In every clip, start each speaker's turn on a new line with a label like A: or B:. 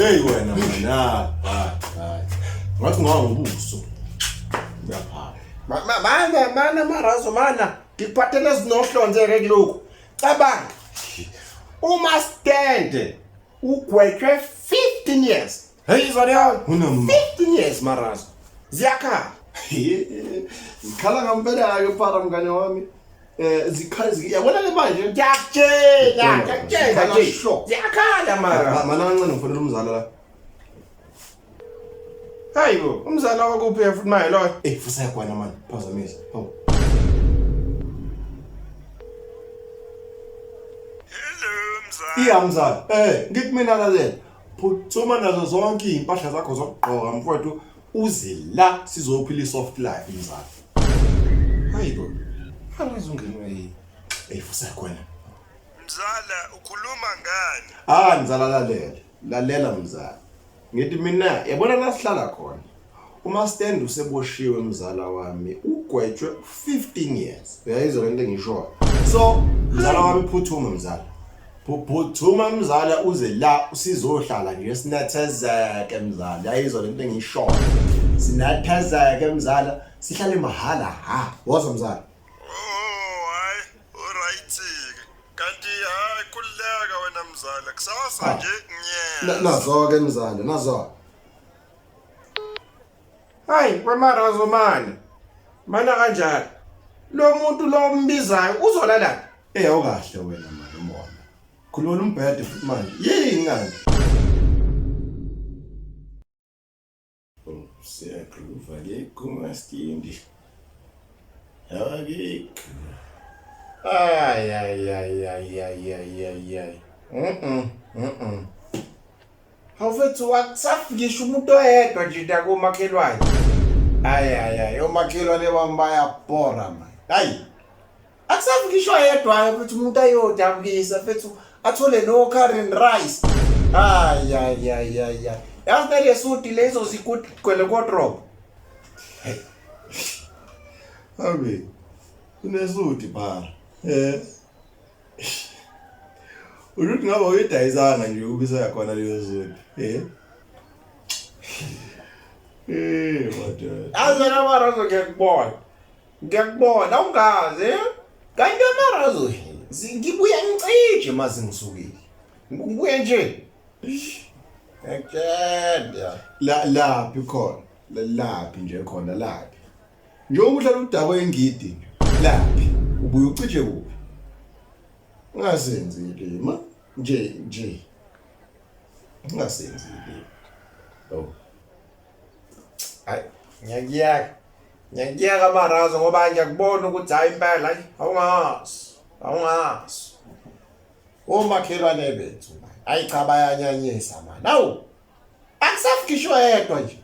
A: Hey wena mana. Hayi. Ngathi ngobuso. Uyaphala.
B: Mana Marazo mana. Ngikuphathele sinohlonzeke kuloko. Cabanga. Uma stand ugwetshwe 15 years. Hey izwane yawo. 15 years Marazo. Ziyakhala.
A: Zikhala ngempela ke para mngane wami. Zikhazi yabona le manje
B: ngiyakutshela nje ziyakhala mara
A: mana kancane ngifonela umzala la
B: hayibo umzala wakuphi futhi manje lo
A: fusa yakwana manje phazamisa hawu
C: hello mzala
A: mzala ngithi mina lalela phuthuma nazo zonke impahla zakho zokugqoka mfowethu uze la sizophila isoft life mzala hayibo Harazungeni fusa yakwana
C: mzala ukhuluma ngani
A: mzala lalela mzala ngithi mina yabona la sihlala khona uma stand useboshiwe mzala wami ugwetshwe 15 years uyayizwa lento engisho so mzala wami phuthuma mzala phuthuma mzala uze la sizohlala nje sinathezeke mzala uyayizwa lento engisho sinathezeke mzala sihlale mahala wazwa mzala
C: kanti hayi kuleka wena mzala kusasa nje nyela
A: nazo-ke mzala nazo
B: hayi kwemarazo mana kanjani lo muntu lo mbizayo uzolala
A: awukahle wena manje umbona khulula umbhede futhi manje yini ngani siyakhuluva ke kumastindi awake
B: ay Hawufethu wakusafikisha umuntu oyedwa nje takomakhelwane ay omakhelwane bami bayabhora manje hayi akusafikishwa yedwa futhi umuntu ayodabukisa fethu athole no curry and rice ay yazi lesudi lezo zigwele kodrop
A: abe unesudi bara Uruthi ngaba uyidayisanga nje ubisa yakhona leyo zodi what
B: azana Marazo ngiyakubona ungazi kanti Marazo ngibuya ngicije mazi ngisukile ngibuye nje ekenda
A: laphi khona laphi nje khona laphi njengoba uhlala udaba engidi laphi ubuye ucije kuphi ungasenzile ma nje ungasenzile
B: hayi ngiyakuyaka Marazo ngoba ngiyakubona ukuthi hayi impela hayi awungazi omakhelwane bethu hayi cha bayanyanyisa manje nawu akusafikishwa yedwa nje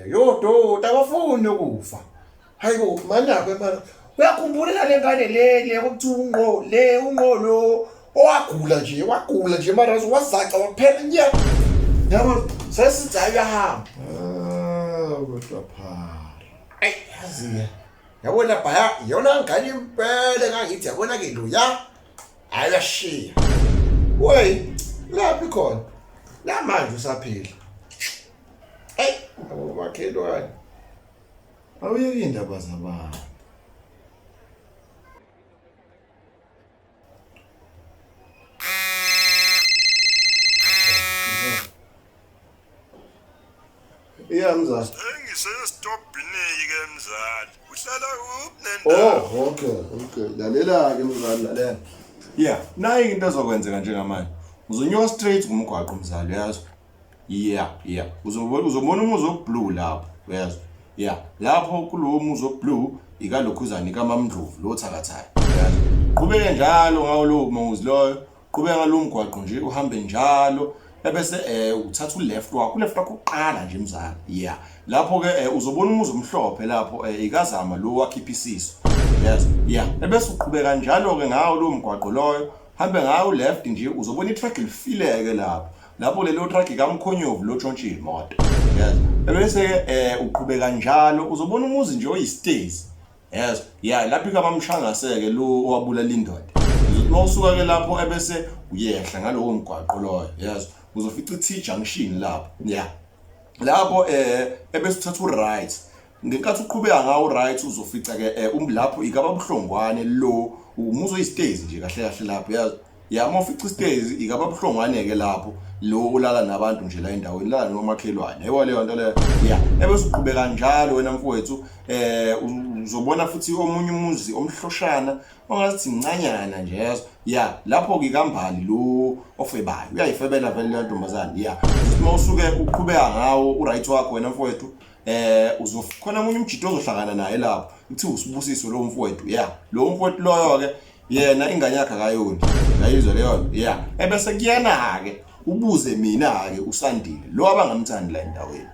B: yodo abafuni ukufa hayibo manakwe mara uyakhumbula le ngane le kokuthiwa unqolo wagula nje Marazo wazaca waphela nje yabo sesithi ayahamba
A: kodwa phara
B: ayi yazi yabona baya yona ngane impela ngangithi yabona ke lo ya ayashiya wey laphi khona la manje usaphila makhelwane
A: awuyeke indaba zabantu mzala
C: engisestopini ke mzala uhlala kuphi nendawo
A: okay lalela ke mzala lalela nayi into ezokwenzeka njengamanje uzonyuka straight kumgwaqo mzala yazi uzobona umuzi oblue lapho uyazwa lapho kulowo umuzi oblue ikalokhuzana kaMamndlovu lo thakathayo yazi qhubeke njalo ngawo lo muzi loyo qhubeka ngalo mgwaqo nje uhambe njalo ebese uthatha uleft wakho uqala nje mzala lapho ke uzobona umuzi omhlophe lapho ikazama lo wakhipha isiso yazi ebese uqhubeka njalo ke ngawo lo mgwaqo loyo hambe ngawo left nje uzobona itrack lifileke lapho lelo track kaMkhonyovu lo tshontshe imoto yazi ebese ke uqhubeka njalo uzobona umuzi nje oyistairs yazi lapho kaMamshangaseke lo owabula lindoda mawusuka ke lapho ebese uyehla ngalowo mgwaqo loyo yazi uzofica T junction lapho lapho ebese uthatha u-right ngenkathi uqhubeka ngawo right uzofica ke lapho ikaba buhlongwane lo umuzo istairs nje kahle kahle lapho yazi mafica istairs ikaba buhlongwane ke lapho lo ulala nabantu nje la endaweni la nomakhelwane yebo leyo nto leyo ebese uqhubeka kanjalo wena mfowethu uzobona futhi omunye umuzi omhloshana ongathi incanyana nje yazi lapho ke kambali lo ofebayo uyayifebela vele le ntombazane uma usuke uqhubeka ngawo uright wakho wena mfowethu uzokhona umunye umjito ozohlangana naye lapho uthi usibusiso lo mfowethu lo mfowethu loyo ke yena ingane yakhe akayoni yayizwa leyo ebese kuyena ke ubuze mina ke uSandile lo abangamthandi la endaweni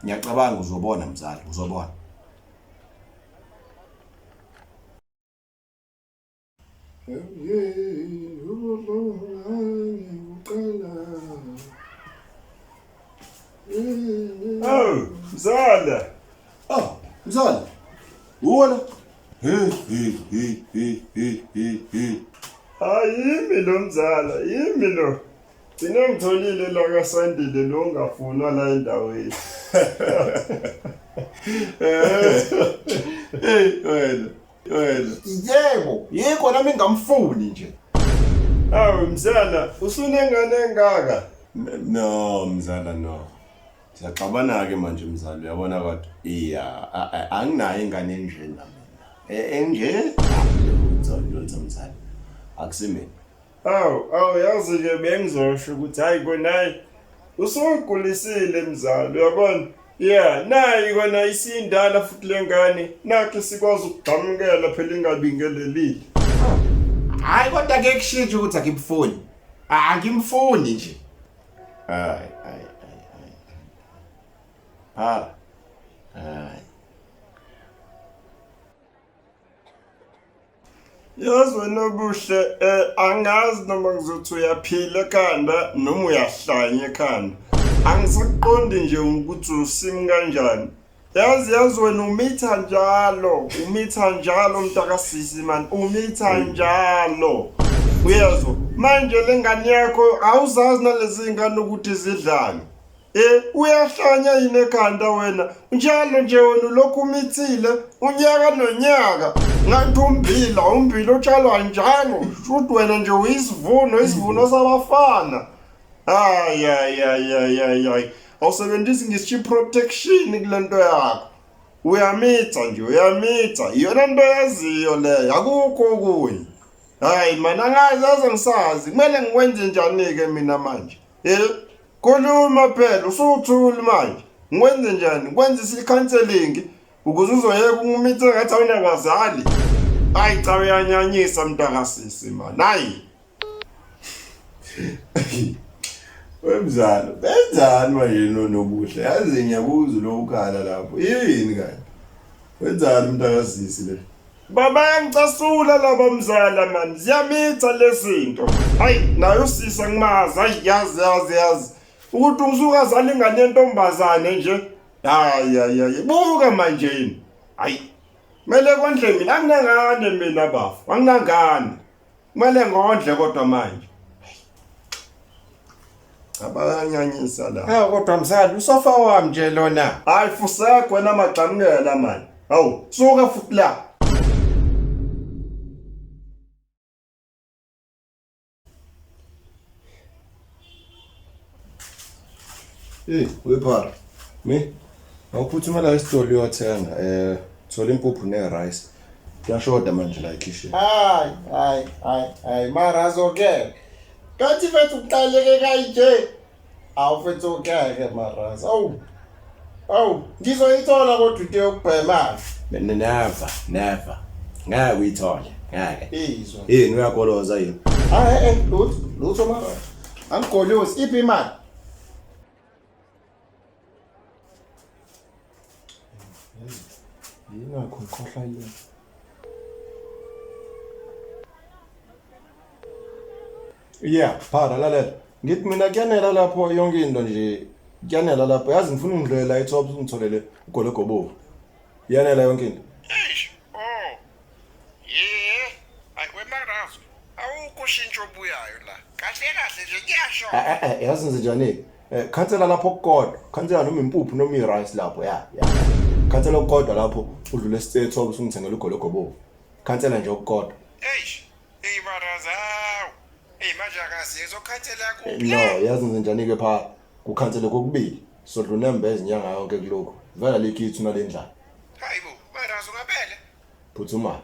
A: ngiyacabanga uzobona mzali uzobona
C: Mzala.
A: Mzala. Wona.
C: Yimi lo mzala, yimi lo. Thina ngitholile la kaSandile lo ongafunwa la endaweni.
A: Wena.
B: Yebo nami ngamfuni nje.
C: Mzala, usunengane engaka?
A: No mzala no. Siyaxabana ke manje mzala uyabona kodwa anginayo ingane enjena mina. Enje? Lo mzala. Akusimeni.
C: Yazi ke bengizosho ukuthi hayi konayi usugulisile mzala uyabona? Nayi kona isindala futhi lengane nakho sikwazi ukugqamukela phela ingabingelelile.
B: Hayi kodwa ke kushintsha ukuthi akimfuni. Angimfuni nje.
A: Hayi.
C: Yazi wena Buhle angazi noma ngizothi uyaphila ekhanda noma uyahlanya ekhanda. Angisaqondi nje ukuthi usimi kanjani. Yazi wena umitha njalo mntakasisi man umitha njalo. Uyezwa manje lengane yakho awuzazi nalezi ngane ukuthi zidlane. Uyahlanya yini ekhanda wena njalo nje wena lokhu umithile unyaka nonyaka ngathi umbila otshalwa njalo futhi wena nje uyisivuno sabafana. Hayi awusebenzisi ngisho protection kulento yakho uyamitha iyona nto yaziyo leyo akukho okunye. Hayi mana angazazi ngisazi kumele ngikwenze njani ke mina manje khuluma phela usuthula manje ngikwenze njani kwenza i-counseling ukuze uzoyeka umithe ngathi awunabazali. Hayi cha uyanyanyisa mntakasisi man hayi.
A: Wemzala benzani manje nobuhle yazi ngiyabuza lo ukhala lapho yini kanje wenzani mntakasisi le
C: Baba ngicasula laba mzala man ziyamitha lezinto. Hayi nayo usisa ngimazi yazi ukuthi usukazala ingane yentombazane nje. Hayi buka manje yini. Hayi mele kondle mina anginangane mina bafu anginangane kumele ngondle kodwa manje abanyanyisa la.
B: Kodwa mzala usofa wami nje lona.
C: Hayi fusakho wena magxamukela manje. Hawu suka futhi la.
A: Wephara awuphuthuma la esitolo uyothenga thola impuphu ne-rice kuyashoda manje la ekhishini.
B: Hayi mara azokela kathi mfethu uqaleke kanje awufethu ukeke mara awu ngizoyithola kodwa into yokubhema.
A: Never ngeke uyithole ngeke
B: Izwa
A: yini uyakoloza yini.
B: Lutho mara angikolozi iphi imali.
A: Yingakho ngikhohlwa yini. Phara lalela ngithi mina kuyanela lapho yonke into nje kuyanela lapho yazi ngifuna ungidlela eTops ungitholele uGologobo kuyanela yonke into.
C: Hayi wemarazo awukho ushintsho obuyayo la. Kahle kahle nje kuyasho.
A: Yazi njenjani khansela lapho kodwa khansela noma impuphu noma irice lapho ya khansela kodwa lapho udlule state obe usungithengela ugologobo khansela nje ukukodwa
C: Hey baraza. Hey manje akazi ezokhansela kuphi?
A: no yazi njenjani ke pha kukhansela kokubili sodlula embeze inyanga yonke kuloko vela lekhithi unalendlala
C: Hayibo baraza ungabele.
A: phuthuma